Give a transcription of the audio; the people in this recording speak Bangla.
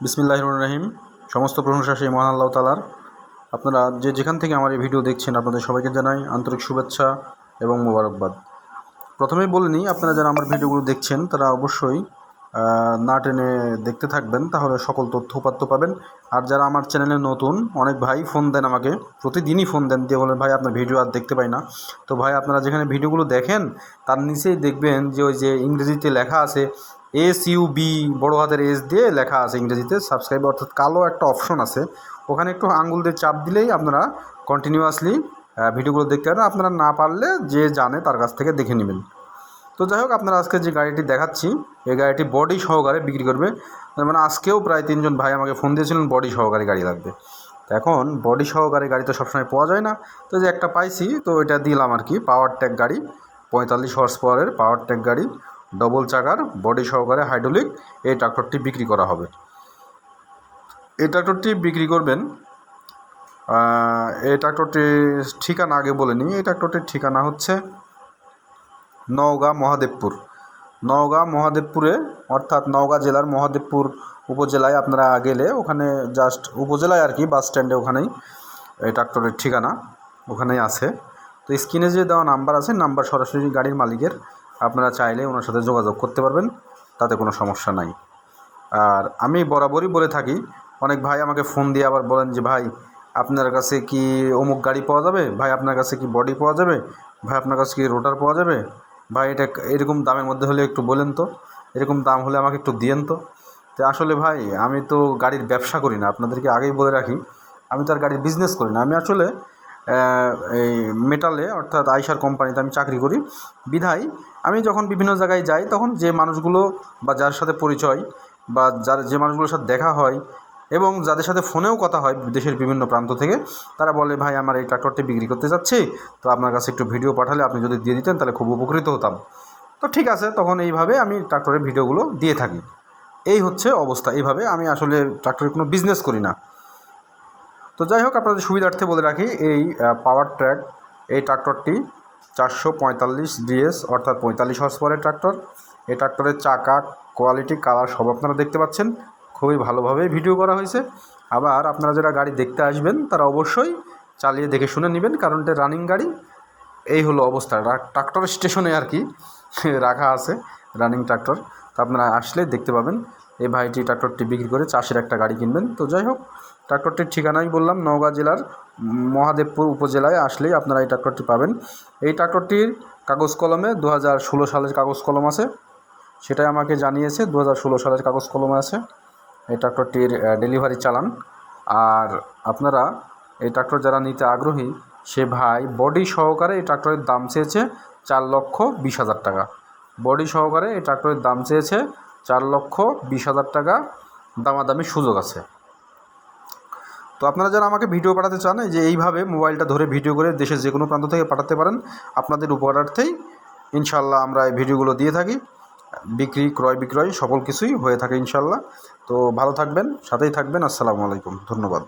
বিসমিল্লাহির রহমানির রহিম। সমস্ত প্রশংসা সেই মহান আল্লাহ তাআলার। আপনারা যে যেখান থেকে আমার এই ভিডিও দেখছেন আপনাদের সবাইকে জানাই আন্তরিক শুভেচ্ছা এবং মোবারকবাদ। প্রথমেই বলে নিই, আপনারা যারা আমার ভিডিওগুলো দেখছেন তারা অবশ্যই না টেনে দেখতে থাকবেন, তাহলে সকল তথ্য উপাত্ত পাবেন। আর যারা আমার চ্যানেলে নতুন, অনেক ভাই ফোন দেন আমাকে, প্রতিদিনই ফোন দেন, দিয়ে বলেন ভাই আপনার ভিডিও আর দেখতে পাই না। তো ভাই আপনারা যেখানে ভিডিওগুলো দেখেন তার নিচেই দেখবেন যে ওই যে ইংরেজিতে লেখা আছে SUB, বড় হাতের S দিয়ে লেখা আছে ইংরেজিতে সাবস্ক্রাইব, অর্থাৎ কালো একটা অপশন আছে, ওখানে একটু আঙ্গুল দিয়ে চাপ দিলেই আপনারা কন্টিনিউয়াসলি ভিডিওগুলো দেখতে পারেন। আপনারা না পারলে যে জানে তার কাছ থেকে দেখে নেবেন। তো যাই হোক, আপনারা আজকে যে গাড়িটি দেখাচ্ছি এই গাড়িটি বডি সহকারে বিক্রি করবে। মানে আজকেও প্রায় 3জন ভাই আমাকে ফোন দিয়েছিলেন বডি সহকারে গাড়ি লাগবে। তো এখন বডি সহকারে গাড়ি তো সবসময় পাওয়া যায় না, তো যে একটা পাইছি তো এটা দিলাম আর কি। পাওয়ার ট্যাগ গাড়ি, 45 হর্স পাওয়ারের পাওয়ার ট্যাগ গাড়ি, ডবল চাকার, বডি সহকারে হাইড্রোলিক এই ট্রাক্টরটি বিক্রি করা হবে। এই ট্রাক্টরটি বিক্রি করবেন। এই ট্রাক্টরটির ঠিকানা আগে বলে নিই। এই ট্রাক্টরটির ঠিকানা হচ্ছে নওগাঁ মহাদেবপুর। নওগাঁ মহাদেবপুরে, অর্থাৎ নওগাঁ জেলার মহাদেবপুর উপজেলায় আপনারা গেলে ওখানে জাস্ট উপজেলায় আর কি, বাস স্ট্যান্ডে ওখানেই এই ট্রাক্টরের ঠিকানা ওখানেই আছে। তো স্ক্রিনে যে দেওয়া নাম্বার আছে, নাম্বার সরাসরি গাড়ির মালিকের, আপনারা চাইলে ওনার সাথে যোগাযোগ করতে পারবেন, তাতে কোনো সমস্যা নাই। আর আমি বরাবরই বলে থাকি, অনেক ভাই আমাকে ফোন দিয়ে আবার বলেন যে ভাই আপনার কাছে কি অমুক গাড়ি পাওয়া যাবে, ভাই আপনার কাছে কি বডি পাওয়া যাবে, ভাই আপনার কাছে কি রোটার পাওয়া যাবে, ভাই এটা এরকম দামের মধ্যে হলে একটু বলেন তো, এরকম দাম হলে আমাকে একটু দিয়েন তো। তো আসলে ভাই আমি তো গাড়ির ব্যবসা করি না, আপনাদেরকে আগেই বলে রাখি, আমি তো আর গাড়ির বিজনেস করি না। আমি আসলে এই মেটালে, অর্থাৎ আইসার কোম্পানিতে আমি চাকরি করি। বিধায় আমি যখন বিভিন্ন জায়গায় যাই তখন যে মানুষগুলো বা যার সাথে পরিচয় বা যে মানুষগুলোর সাথে দেখা হয় এবং যাদের সাথে ফোনেও কথা হয় দেশের বিভিন্ন প্রান্ত থেকে, তারা বলে ভাই আমার এই ট্রাক্টরটি বিক্রি করতে যাচ্ছি, তো আপনার কাছে একটু ভিডিও পাঠালে আপনি যদি দিয়ে দিতেন তাহলে খুব উপকৃত হতাম। তো ঠিক আছে, তখন এইভাবে আমি ট্রাক্টরের ভিডিওগুলো দিয়ে থাকি। এই হচ্ছে অবস্থা। এইভাবে আমি আসলে ট্রাক্টরের কোনো বিজনেস করি না। তো যাই হোক, আপনাদের সুবিধার্থে বলে রাখি, এই পাওয়ার ট্র্যাক এই ট্রাক্টরটি 445 DS, অর্থাৎ 45 হর্স পাওয়ারের ট্রাক্টর। এই ট্রাক্টরের চাকা, কোয়ালিটি, কালার সব আপনারা দেখতে পাচ্ছেন, খুবই ভালোভাবেই ভিডিও করা হয়েছে। আবার আপনারা যারা গাড়ি দেখতে আসবেন তারা অবশ্যই চালিয়ে দেখে শুনে নেবেন, কারণ এটা রানিং গাড়ি। এই হলো অবস্থা, ট্রাক্টর স্টেশনে আর কি রাখা আছে রানিং ট্রাক্টর। তো আপনারা আসলে দেখতে পাবেন। এই ভাইটি ট্রাক্টরটি বিক্রি করে চাষের একটা গাড়ি কিনবেন। তো যাই হোক, ট্রাক্টরটির ঠিকানাই বললাম, নওগাঁ জেলার মহাদেবপুর উপজেলায় আসলেই আপনারা এই ট্রাক্টরটি পাবেন। এই ট্রাক্টরটির কাগজ কলমে 2016 সালের কাগজ কলম আছে, সেটাই আমাকে জানিয়েছে 2016 সালের কাগজ কলমে আছে এই ট্রাক্টরটির ডেলিভারি চালান। আর আপনারা এই ট্রাক্টর যারা নিতে আগ্রহী, সে ভাই বডি সহকারে এই ট্রাক্টরের দাম চেয়েছে 4,20,000 টাকা। বডি সহকারে এই ট্রাক্টরের দাম চেয়েছে 4,20,000 টাকা, দামাদামির সুযোগ আছে। তো আপনারা যারা আমাকে ভিডিও পাঠাতে চান, এই যে এইভাবে মোবাইলটা ধরে ভিডিও করে দেশের যে কোনো প্রান্ত থেকে পাঠাতে পারেন, আপনাদের উপকারার্থেই ইনশাল্লাহ আমরা এই ভিডিওগুলো দিয়ে থাকি। বিক্রি, ক্রয় বিক্রয় সকল কিছুই হয়ে থাকে ইনশাল্লাহ। তো ভালো থাকবেন, সাথেই থাকবেন। আসসালামু আলাইকুম, ধন্যবাদ।